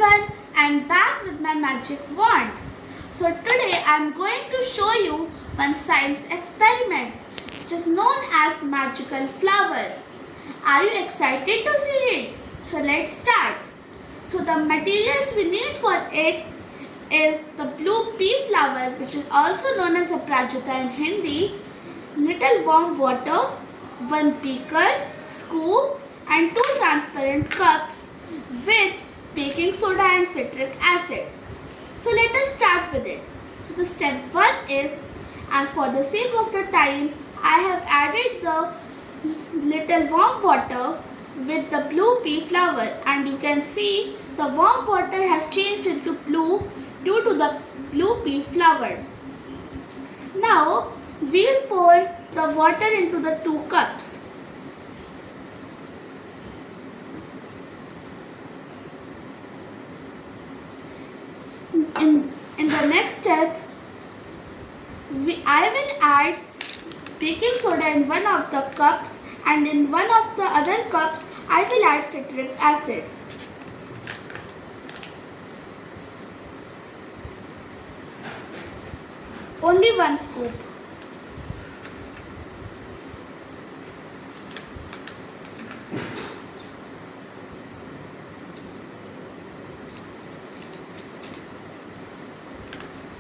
everyone, I'm back with my magic wand. So today I'm going to show you one science experiment which is known as magical flower. Are you excited to see it? So let's start. So the materials we need for it is the blue pea flower, which is also known as a prajata in Hindi, little warm water, one beaker, scoop and two transparent cups with baking soda and citric acid. So let us start with it. So the step 1 is, for the sake of the time, I have added the little warm water with the blue pea flower, and you can see the warm water has changed into blue due to the blue pea flowers. Now we'll pour the water into the 2 cups. In the next step, I will add baking soda in one of the cups, and in one of the other cups I will add citric acid. Only 1 scoop.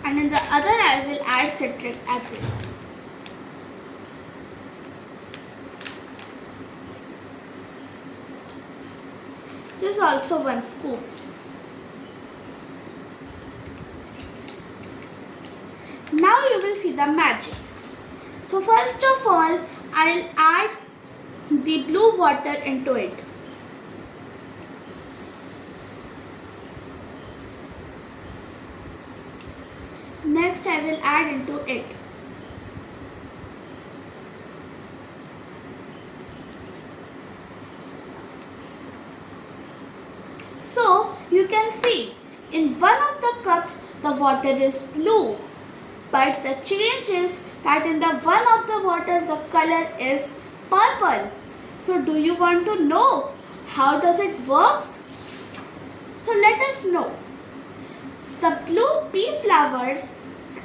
And in the other I will add citric acid. This is also 1 scoop. Now you will see the magic. So first of all, I'll add the blue water into it. Next I will add into it. So you can see in one of the cups the water is blue, but the change is that in the one of the water the color is purple. So do you want to know how does it works? So let us know. The blue pea flowers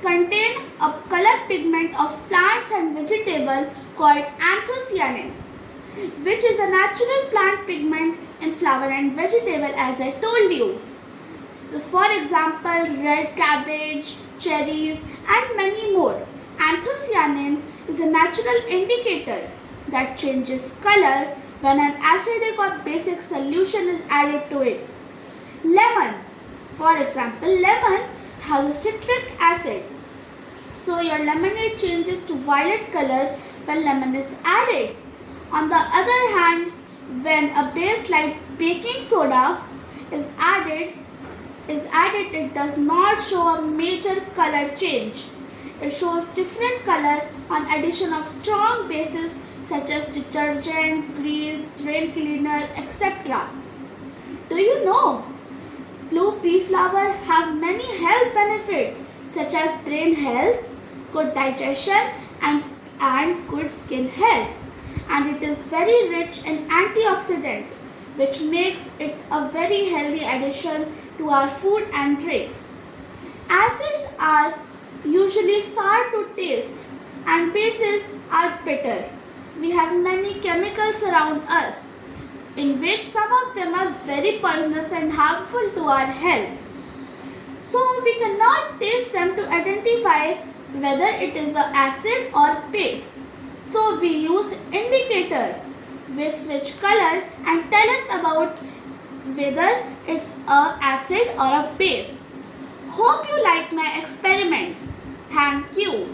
contain a color pigment of plants and vegetable called anthocyanin, which is a natural plant pigment in flower and vegetable, as I told you. So for example, red cabbage, cherries and many more. Anthocyanin is a natural indicator that changes color when an acidic or basic solution is added to it. Lemon. For example, lemon has a citric acid. So your lemonade changes to violet color when lemon is added. On the other hand, when a base like baking soda is added, it does not show a major color change. It shows different color on addition of strong bases such as detergent, grease, drain cleaner, etc. Do you know? Blue pea flower have many health benefits such as brain health, good digestion and good skin health. And it is very rich in antioxidant, which makes it a very healthy addition to our food and drinks. Acids are usually sour to taste and bases are bitter. We have many chemicals around us, in which some of them are very poisonous and harmful to our health. So we cannot taste them to identify whether it is an acid or base. So we use indicator which switch color and tell us about whether it's a acid or a base. Hope you like my experiment. Thank you.